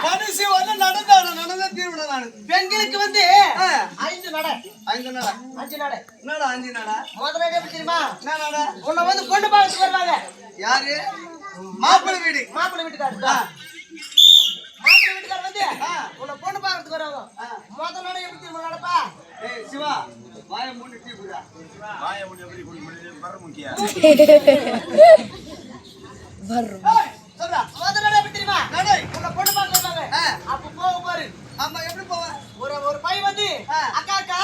கடைசி வந்து நடந்த தீர்வு நான். பெண்களுக்கு வந்து 5 நட. 5 நட. 5 நட. என்னடா 5 நட? முதல்ல எப்படி தெரியுமா? என்ன நட? உன்னை வந்து பொண்ணு பார்த்து வருவாங்க. யாரு? மாப்பிள்ளை வீடு. மாப்பிள்ளை வீட்டுக்காரர். மாப்பிள்ளை வீட்டுக்காரர் வந்து உன்னை பொண்ணு பார்க்கறதுக்கு வருவாங்க. முதல் நட எப்படி தெரியுமா நடப்பா? ஏய் சிவா, வாய மூடி டீ குடிடா. வாய மூடி எப்படி குடிக்குது பர முக்கியா. வர்றோம். சொல்றா. முதல் நட எப்படி தெரியுமா? நடை. உன்னை பொண்ணு பார்க்க வருவாங்க. அப்ப போக பாரு. ஆமா எப்படி போவ? ஒரு பையன் வந்து அக்கா அக்கா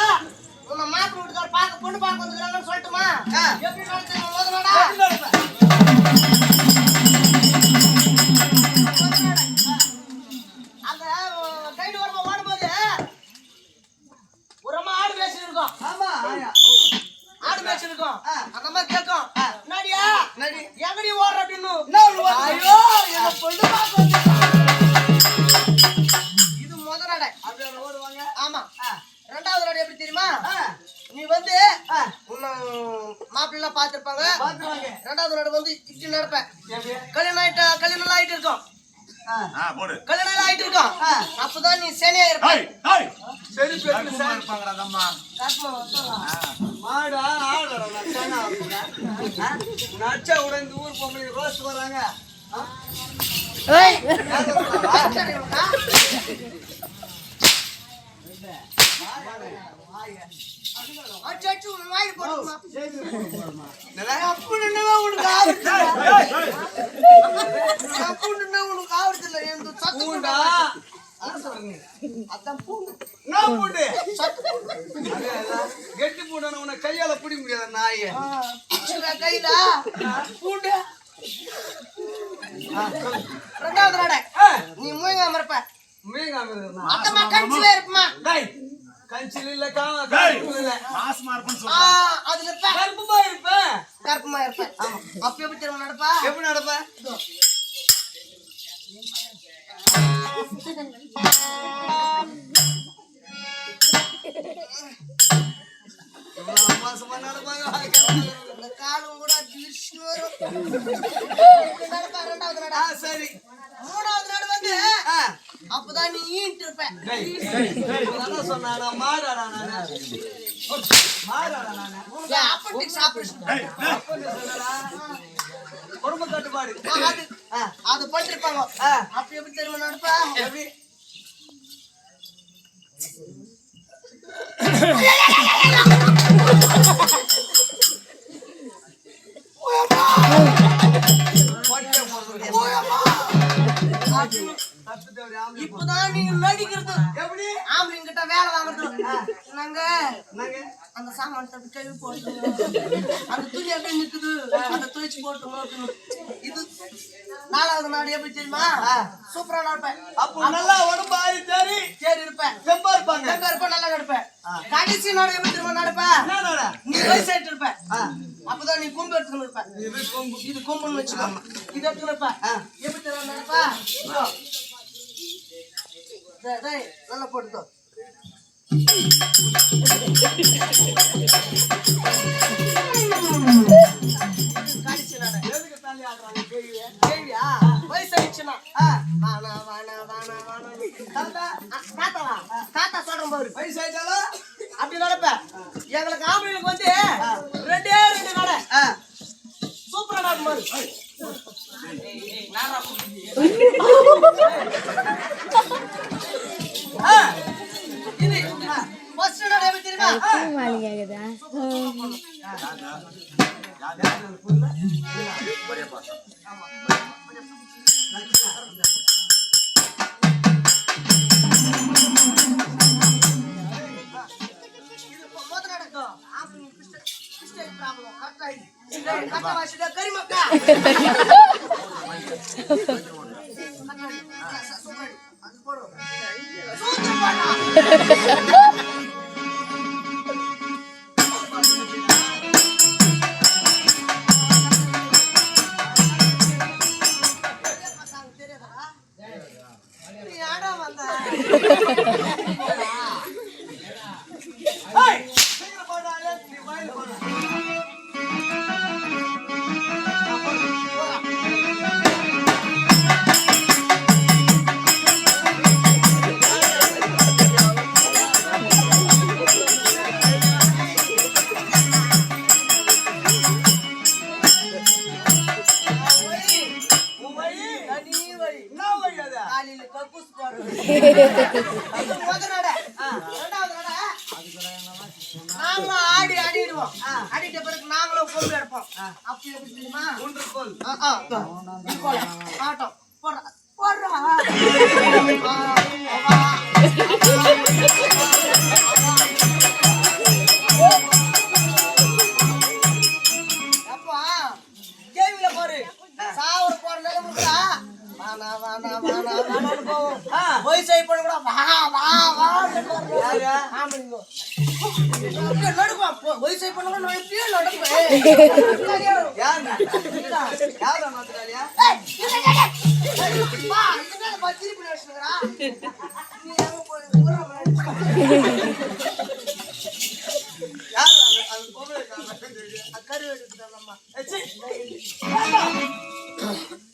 உன்னை மாப்பிள்ளை வீட்டுக்காரர் பார்க்க பொண்ணு பார்க்க வந்துருக்காங்கன்னு சொல்லட்டுமா? எப்படி நடத்துங்க முதல் நட? அந்த கைடு வரமா ஓடும்போது ஒரு அம்மா ஆடு மேய்ச்சி இருக்கும். ஆமா ஆடு மேய்ச்சி இருக்கும். அந்த அம்மா கேட்கும், நடியா நடி எங்கடி ஓடுற அப்படின்னு. ஐயோ என்ன பொண்ணு பார்க்க வந்துருக்காங்க. இது முதல் நடை. அப்படியே ஓடுவாங்க. ஆமா. ரெண்டாவது நடை எப்படி தெரியுமா? நீ வந்து உன்னை மாப்பிள்ளை பாத்துருப்பாங்க. ரெண்டாவது நடை வந்து இப்படி நடப்பேன். கல்யாணம் ஆயிட்டு இருக்கும். போடு. கல்யாணம் ஆயிட்டு இருக்கும். அப்பதான் நீ சேனையா இருப்ப. சரி பேரு இருப்பாங்கடா அம்மா. மாடா ஆடடா நான் சேனா அப்படினா. நச்சா உடைந்து ஊர் பொம்பளை ரோஸ் வராங்க. ஏய் அச்சச்சு வாய் போடுமா. நான் அப்படினா உனக்கு ஆவர்த்தல. அப்படினா உனக்கு ஆவர்த்தல. இந்த சத்து பூண்டா. அதான் பூண்டு. நான் பூண்டு. சத்து பூண்டு. கெட்டி பூண்டன உன கையால பிடி முடியாத நாயே. சுகா கையில பூண்டு. ரெண்டாவது நடை. நீ மூங்காம இருப்ப. மீங்காம இருமா. அத்தமா கஞ்சில இருப்பமா. டேய் கஞ்சில இல்ல காப்பு இல்ல. மாஸ்மா இருப்பேன்னு சொல்றா. அதுல இருப்ப. கருப்புமா இருப்ப. கருப்புமா இருப்ப. ஆமா. அப்ப எப்படி தெரியுமா நடப்பா? எப்படி நடப்ப? மாசமா நடப்பாங்க. அந்த காலும் கூட திரிச்சு வரும். நடப்பா ரெண்டாவது நடை. சரி. மூணாவது நடை வந்து அப்பதான் நீ ஈன்ட்டு இருப்ப. நான் சொன்னா மாடாடா நானு. மாடாடா நானு. Appendix operation. குடும்ப கட்டுப்பாடு. அது பண்ணிருப்பாங்க. அப்ப எப்படி தெரியுமா நடப்பா? எப்படி? இப்பதான் நீங்க நடிக்கிறது. எப்படி? ஆம்பளைங்கிட்ட வேலை வாங்குறது. நாங்க அந்த சாமான் தட்டு கழுவி போட்டு அந்த துணி அப்படியே நிக்குது. அந்த துணிச்சு போட்டு இது நாலாவது நாடு எப்படி தெரியுமா? சூப்பரா நடப்பேன். அப்போ நல்லா உடம்பு ஆறி தேறி சரி இருப்பேன். செம்பா இருப்பாங்க. செம்பா இருப்பேன். நல்லா நடப்பேன். கடைசி நாடு எப்படி தெரியுமா நடப்பேன்? நீ வயசாயிட்டு இருப்ப. அப்பதான் நீ கொம்பு எடுத்துக்கணும் இருப்ப. இது கொம்புன்னு வச்சுக்கோ. இது எடுத்துக்கணும் இருப்ப. எப்படி தெரியுமா நடப்பா? நல்லா போட்டுக்கோ. கடைசி நாடு எதுக்கு தாலி ஆடுறாங்க கேள்வி? கேள்வியா? வயசாயிடுச்சுன்னா தாத்தாவா? தாத்தா சொல்றேன் பாரு. வயசாயிட்டாலும் அப்படி நடப்ப. எங்களுக்கு ஆம்பளைங்களுக்கு வந்து 2 நடை. சூப்பரா நடக்கும் பாரு. இது ஃபர்ஸ்ட் நடை எப்படி தெரியுமா? முதல் நடக்கும். கரிமக்கா காலையில கக்கூஸ் போடுறது முதல் நட ரெண்டாவது நட நாங்களும் ஆடிடுவோம் ஆடிட்ட பிறகு நாங்களும் கொண்டு எடுப்போம் அப்ப எப்படி தெரியுமா ஆட்டம் போடுறா அப்பா கேவில பாரு சாவர போற நிலைமுட்டா வானா வானா வானா வானான்னு போவோம் வயசை பண்ண கூட வா வா வா ஆமாங்க நடுப்போம் வயசை பண்ண கூட நடுப்பியே நடுப்பேன் யார் மாத்திராலியா வா இதுல பத்திரி பிளேஸ்ங்கடா நீ எங்க போற யார் அது பொம்பளை அக்கறை எடுத்துடலாமா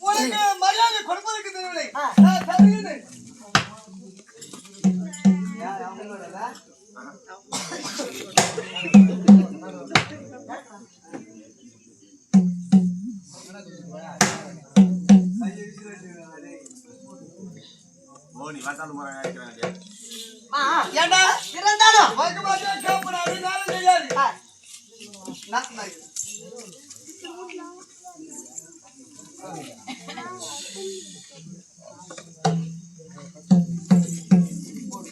உனக்கு மரியாதை கொடுப்பதற்கு தெரியவில்லை நான் தருகிறேன். யார் அவங்களோடதா? ஓ நீ வாத்தாலும் போறாங்க நினைக்கிறாங்க ஏண்டா இருந்தாலும் வாக்கு மாத்தியா கேப்பறாரு நானும் தெரியாது நான்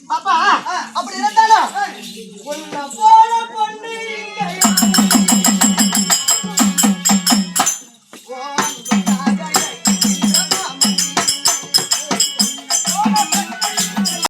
பாப்பா அப்படி இருந்தாலும் உன்னை போல பொண்ணு இங்க